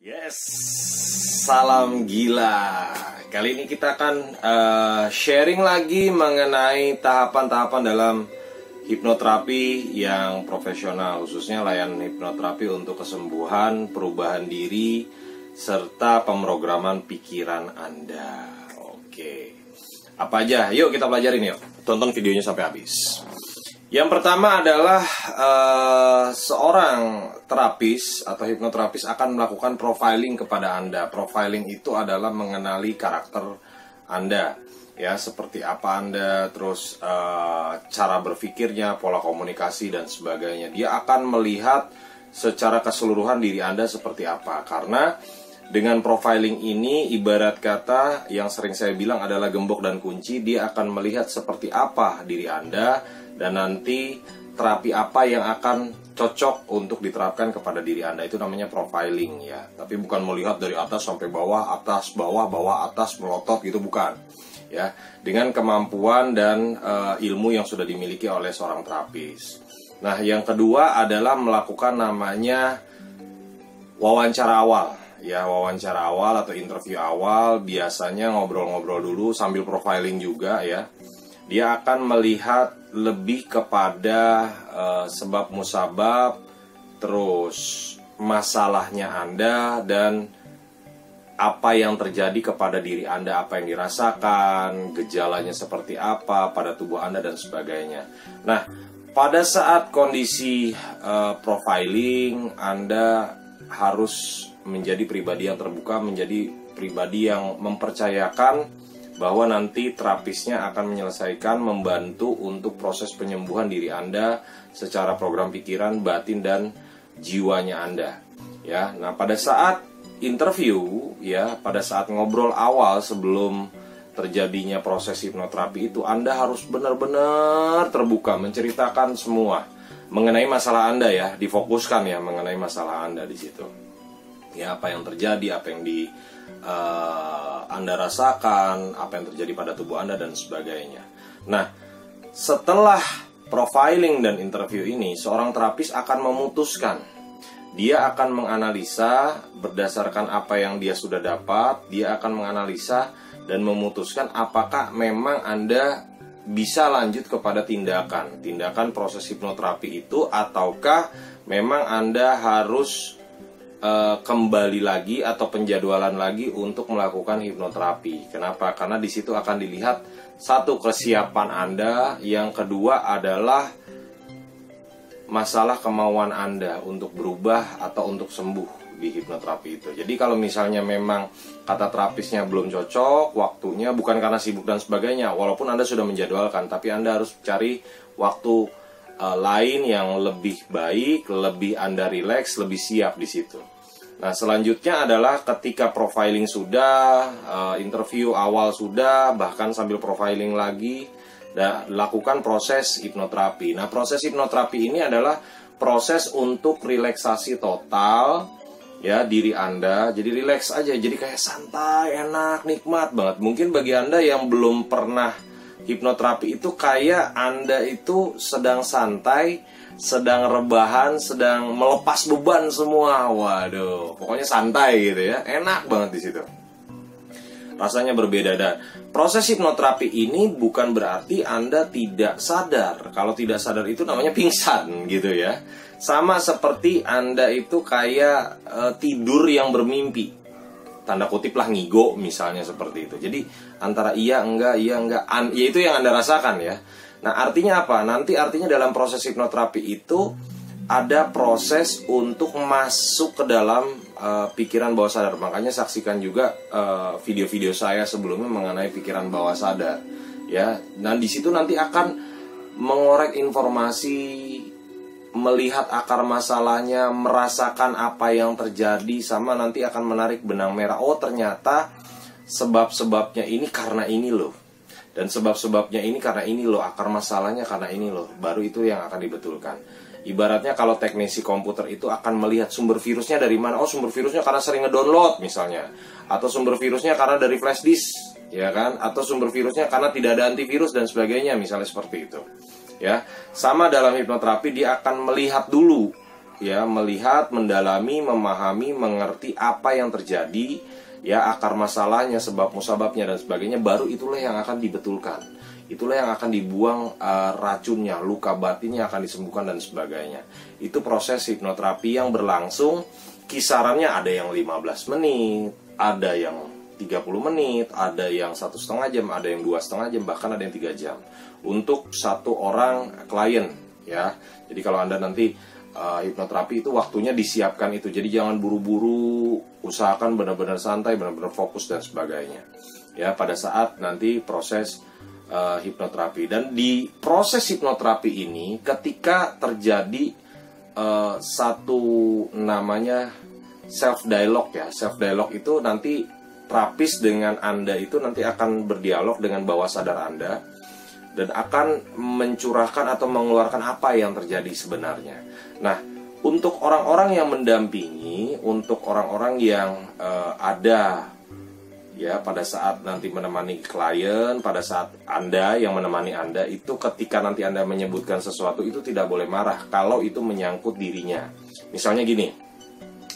Yes, salam gila. Kali ini kita akan sharing lagi mengenai tahapan-tahapan dalam hipnoterapi yang profesional, khususnya layanan hipnoterapi untuk kesembuhan, perubahan diri, serta pemrograman pikiran Anda. Oke, apa aja? Yuk kita pelajarin yuk. Tonton videonya sampai habis. Yang pertama adalah seorang terapis atau hipnoterapis akan melakukan profiling kepada Anda. Profiling itu adalah mengenali karakter Anda, ya, seperti apa Anda, terus cara berpikirnya, pola komunikasi dan sebagainya. Dia akan melihat secara keseluruhan diri Anda seperti apa. Karena dengan profiling ini ibarat kata yang sering saya bilang adalah gembok dan kunci. Dia akan melihat seperti apa diri Anda dan nanti terapi apa yang akan cocok untuk diterapkan kepada diri Anda. Itu namanya profiling, ya. Tapi bukan melihat dari atas sampai bawah, atas bawah, bawah atas, melotot gitu, bukan, ya. Dengan kemampuan dan ilmu yang sudah dimiliki oleh seorang terapis. Nah, yang kedua adalah melakukan namanya wawancara awal. Ya, wawancara awal atau interview awal. Biasanya ngobrol-ngobrol dulu sambil profiling juga, ya. Dia akan melihat lebih kepada sebab musabab, terus masalahnya Anda, dan apa yang terjadi kepada diri Anda, apa yang dirasakan, gejalanya seperti apa pada tubuh Anda dan sebagainya. Nah, pada saat kondisi profiling, Anda harus menjadi pribadi yang terbuka, menjadi pribadi yang mempercayakan bahwa nanti terapisnya akan menyelesaikan, membantu untuk proses penyembuhan diri Anda secara program pikiran, batin, dan jiwanya Anda. Ya, nah pada saat interview, ya, pada saat ngobrol awal sebelum terjadinya proses hipnoterapi itu, Anda harus benar-benar terbuka, menceritakan semua mengenai masalah Anda, ya, difokuskan, ya, mengenai masalah Anda di situ. Ya, apa yang terjadi, apa yang Anda rasakan, apa yang terjadi pada tubuh Anda dan sebagainya. Nah, setelah profiling dan interview ini, seorang terapis akan memutuskan. Dia akan menganalisa berdasarkan apa yang dia sudah dapat. Dia akan menganalisa dan memutuskan apakah memang Anda bisa lanjut kepada tindakan proses hipnoterapi itu, ataukah memang Anda harus kembali lagi atau penjadwalan lagi untuk melakukan hipnoterapi. Kenapa? Karena di situ akan dilihat satu, kesiapan Anda, yang kedua adalah masalah kemauan Anda untuk berubah atau untuk sembuh di hipnoterapi itu. Jadi kalau misalnya memang kata terapisnya belum cocok, waktunya bukan karena sibuk dan sebagainya, walaupun Anda sudah menjadwalkan, tapi Anda harus cari waktu lain yang lebih baik, lebih Anda rileks, lebih siap di situ. Nah, selanjutnya adalah ketika profiling sudah, interview awal sudah, bahkan sambil profiling lagi, lakukan proses hipnoterapi. Nah, proses hipnoterapi ini adalah proses untuk relaksasi total, ya, diri Anda. Jadi rileks aja, jadi kayak santai, enak, nikmat banget. Mungkin bagi Anda yang belum pernah hipnoterapi itu kayak Anda itu sedang santai, sedang rebahan, sedang melepas beban semua. Waduh, pokoknya santai gitu, ya. Enak banget di situ. Rasanya berbeda. Dan proses hipnoterapi ini bukan berarti Anda tidak sadar. Kalau tidak sadar itu namanya pingsan gitu, ya. Sama seperti Anda itu kayak tidur yang bermimpi. Tanda kutip lah, ngigo misalnya, seperti itu. Jadi antara iya enggak, ya itu yang Anda rasakan, ya. Nah, artinya apa? Nanti artinya dalam proses hipnoterapi itu ada proses untuk masuk ke dalam pikiran bawah sadar. Makanya saksikan juga video-video saya sebelumnya mengenai pikiran bawah sadar, ya. Nah, di situ nanti akan mengorek informasi, melihat akar masalahnya, merasakan apa yang terjadi, sama nanti akan menarik benang merah. Oh, ternyata sebab-sebabnya ini karena ini loh. Dan sebab-sebabnya ini karena ini loh, akar masalahnya karena ini loh. Baru itu yang akan dibetulkan. Ibaratnya kalau teknisi komputer itu akan melihat sumber virusnya dari mana. Oh, sumber virusnya karena sering ngedownload misalnya, atau sumber virusnya karena dari flash disk, ya kan? Atau sumber virusnya karena tidak ada antivirus dan sebagainya, misalnya seperti itu. Ya, sama dalam hipnoterapi dia akan melihat dulu ya, melihat, mendalami, memahami, mengerti apa yang terjadi, ya, akar masalahnya, sebab musababnya dan sebagainya, baru itulah yang akan dibetulkan. Itulah yang akan dibuang racunnya, luka batinnya akan disembuhkan dan sebagainya. Itu proses hipnoterapi yang berlangsung, kisarannya ada yang 15 menit, ada yang 30 menit, ada yang 1,5 jam, ada yang 2,5 jam, bahkan ada yang 3 jam untuk satu orang klien, ya. Jadi kalau Anda nanti hipnoterapi itu waktunya disiapkan itu. Jadi jangan buru-buru, usahakan benar-benar santai, benar-benar fokus dan sebagainya. Ya, pada saat nanti proses hipnoterapi. Dan di proses hipnoterapi ini ketika terjadi satu namanya self dialogue, ya. Self dialogue itu nanti terapis dengan Anda itu nanti akan berdialog dengan bawah sadar Anda dan akan mencurahkan atau mengeluarkan apa yang terjadi sebenarnya. Nah, untuk orang-orang yang mendampingi, untuk orang-orang yang ada, ya, pada saat nanti menemani klien, pada saat Anda yang menemani Anda, itu ketika nanti Anda menyebutkan sesuatu itu tidak boleh marah kalau itu menyangkut dirinya. Misalnya gini,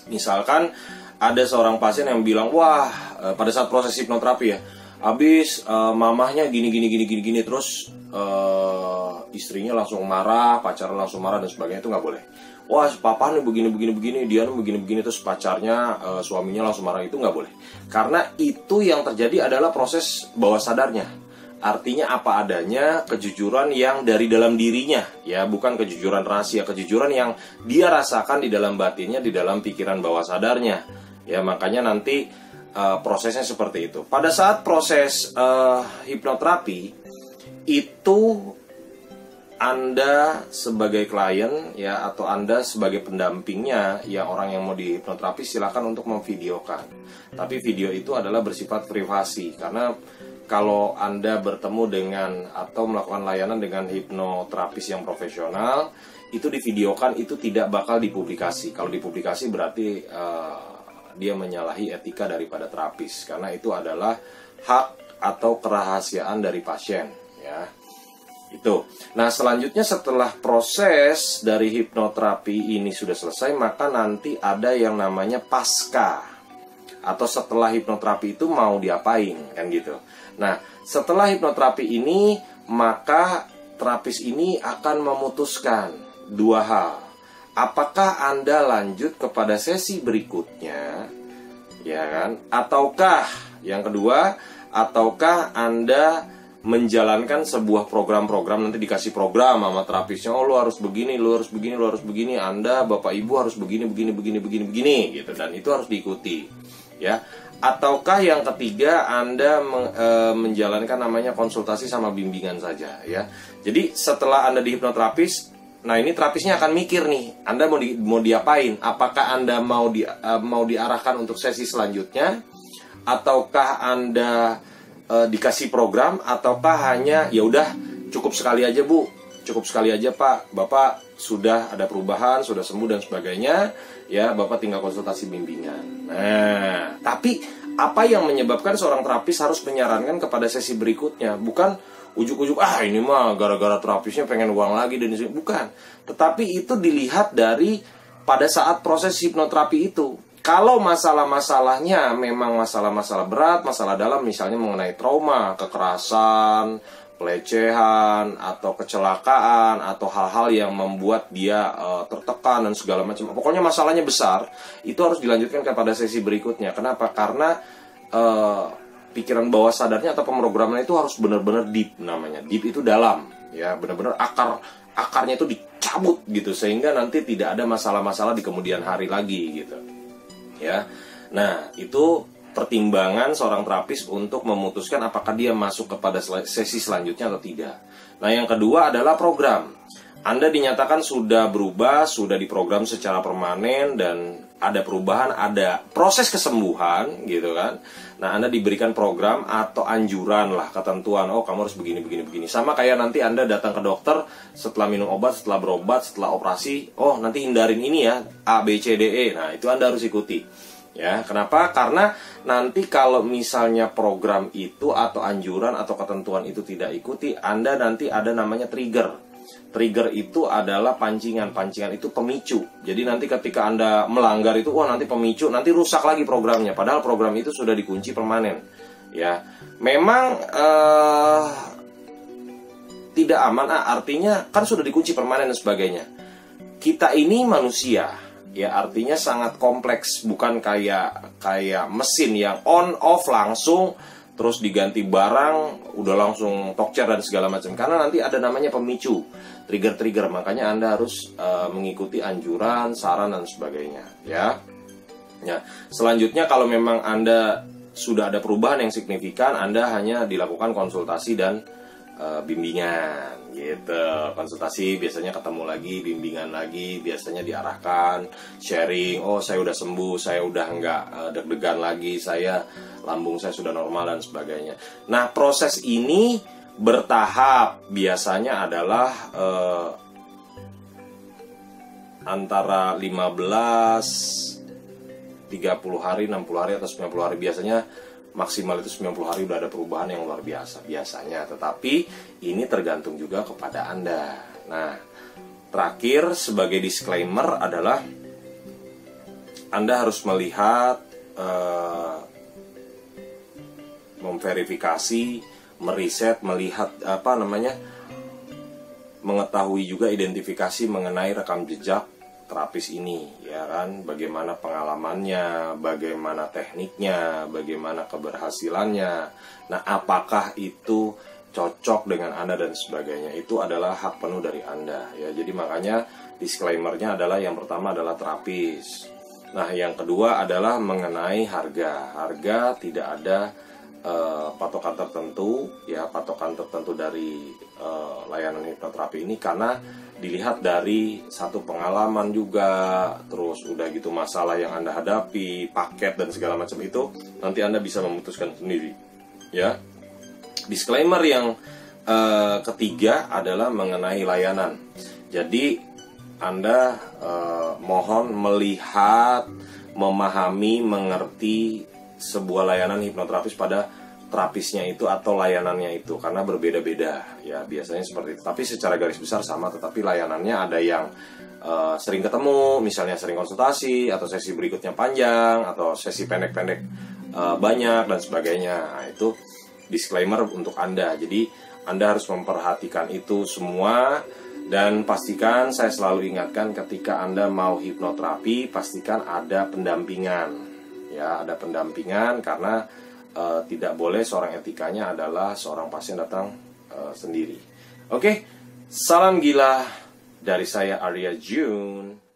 misalkan ada seorang pasien yang bilang, wah, pada saat proses hipnoterapi, ya, habis mamahnya gini, terus istrinya langsung marah, pacarnya langsung marah dan sebagainya, itu nggak boleh. Wah, papa nih begini, dia nih begini, terus pacarnya, suaminya langsung marah, itu nggak boleh. Karena itu yang terjadi adalah proses bawah sadarnya. Artinya apa adanya, kejujuran yang dari dalam dirinya, ya, bukan kejujuran rahasia, kejujuran yang dia rasakan di dalam batinnya, di dalam pikiran bawah sadarnya. Ya, makanya nanti prosesnya seperti itu. Pada saat proses hipnoterapi itu Anda sebagai klien, ya, atau Anda sebagai pendampingnya, ya, orang yang mau dihipnoterapi, silakan untuk memvideokan. Tapi video itu adalah bersifat privasi, karena kalau Anda bertemu dengan atau melakukan layanan dengan hipnoterapis yang profesional, itu divideokan, itu tidak bakal dipublikasi. Kalau dipublikasi berarti dia menyalahi etika daripada terapis, karena itu adalah hak atau kerahasiaan dari pasien, ya. Itu. Nah, selanjutnya setelah proses dari hipnoterapi ini sudah selesai, maka nanti ada yang namanya pasca, atau setelah hipnoterapi itu mau diapain, kan gitu. Nah, setelah hipnoterapi ini, maka terapis ini akan memutuskan dua hal. Apakah Anda lanjut kepada sesi berikutnya, ya kan? Ataukah yang kedua, ataukah Anda menjalankan sebuah program-program, nanti dikasih program sama terapisnya, oh, lu harus begini, lu harus begini, lu harus begini, Anda Bapak Ibu harus begini gitu, dan itu harus diikuti, ya. Ataukah yang ketiga, Anda menjalankan namanya konsultasi sama bimbingan saja, ya. Jadi setelah Anda di hipnoterapis, nah, ini terapisnya akan mikir nih, Anda mau diapain? Apakah Anda mau diarahkan untuk sesi selanjutnya, ataukah Anda dikasih program, ataukah hanya ya udah cukup sekali aja Bu, cukup sekali aja Pak, Bapak sudah ada perubahan, sudah sembuh dan sebagainya, ya, Bapak tinggal konsultasi bimbingan. Nah, tapi apa yang menyebabkan seorang terapis harus menyarankan kepada sesi berikutnya? Bukan ujuk-ujuk, ini mah gara-gara terapisnya pengen uang lagi dan bukan. Tetapi itu dilihat dari pada saat proses hipnoterapi itu. Kalau masalah-masalahnya memang masalah-masalah berat, masalah dalam, misalnya mengenai trauma, kekerasan, pelecehan, atau kecelakaan, atau hal-hal yang membuat dia tertekan dan segala macam. Pokoknya masalahnya besar, itu harus dilanjutkan kepada sesi berikutnya. Kenapa? Karena pikiran bawah sadarnya atau pemrograman itu harus benar-benar deep namanya. Deep itu dalam, ya, benar-benar akarnya itu dicabut gitu, sehingga nanti tidak ada masalah-masalah di kemudian hari lagi gitu. Ya. Nah, itu pertimbangan seorang terapis untuk memutuskan apakah dia masuk kepada sesi selanjutnya atau tidak. Nah, yang kedua adalah program. Anda dinyatakan sudah berubah, sudah diprogram secara permanen, dan ada perubahan, ada proses kesembuhan gitu kan. Nah, Anda diberikan program atau anjuran lah, ketentuan, oh, kamu harus begini. Sama kayak nanti Anda datang ke dokter setelah minum obat, setelah berobat, setelah operasi, oh, nanti hindarin ini ya, A, B, C, D, E. Nah, itu Anda harus ikuti. Ya, kenapa? Karena nanti kalau misalnya program itu atau anjuran atau ketentuan itu tidak ikuti, Anda nanti ada namanya trigger. Trigger itu adalah pancingan itu pemicu. Jadi nanti ketika Anda melanggar itu, wah nanti pemicu, nanti rusak lagi programnya. Padahal program itu sudah dikunci permanen. Ya, memang tidak aman, artinya kan sudah dikunci permanen dan sebagainya. Kita ini manusia, ya artinya sangat kompleks, bukan kayak mesin yang on off langsung. Terus diganti barang, udah langsung tokcer dan segala macam. Karena nanti ada namanya pemicu, trigger-trigger. Makanya Anda harus mengikuti anjuran, saran dan sebagainya. Ya. Selanjutnya kalau memang Anda sudah ada perubahan yang signifikan, Anda hanya dilakukan konsultasi dan bimbingan gitu. Konsultasi biasanya ketemu lagi, bimbingan lagi, biasanya diarahkan, sharing, oh saya udah sembuh, saya udah nggak deg-degan lagi, lambung saya sudah normal dan sebagainya. Nah, proses ini bertahap, biasanya adalah antara 15, 30 hari, 60 hari atau 90 hari. Biasanya maksimal itu 90 hari udah ada perubahan yang luar biasa biasanya. Tetapi ini tergantung juga kepada Anda. Nah, terakhir sebagai disclaimer adalah Anda harus melihat, memverifikasi, meriset, melihat mengetahui juga identifikasi mengenai rekam jejak terapis ini, ya kan, bagaimana pengalamannya, bagaimana tekniknya, bagaimana keberhasilannya. Nah, apakah itu cocok dengan Anda dan sebagainya, itu adalah hak penuh dari Anda, ya. Jadi makanya disclaimernya adalah yang pertama adalah terapis. Nah, yang kedua adalah mengenai harga. Harga tidak ada patokan tertentu, ya, patokan tertentu dari layanan hipnoterapi ini, karena dilihat dari satu pengalaman juga, terus udah gitu masalah yang Anda hadapi, paket dan segala macam itu, nanti Anda bisa memutuskan sendiri, ya. Disclaimer yang ketiga adalah mengenai layanan. Jadi Anda mohon melihat, memahami, mengerti sebuah layanan hipnoterapis pada terapisnya itu atau layanannya itu, karena berbeda-beda, ya, biasanya seperti itu. Tapi secara garis besar sama, tetapi layanannya ada yang sering ketemu, misalnya sering konsultasi, atau sesi berikutnya panjang, atau sesi pendek-pendek banyak dan sebagainya. Nah, itu disclaimer untuk Anda. Jadi Anda harus memperhatikan itu semua. Dan pastikan, saya selalu ingatkan, ketika Anda mau hipnoterapi, pastikan ada pendampingan. Ya, ada pendampingan, karena tidak boleh seorang etikanya adalah seorang pasien datang sendiri. Oke, salam gila dari saya, Arya June.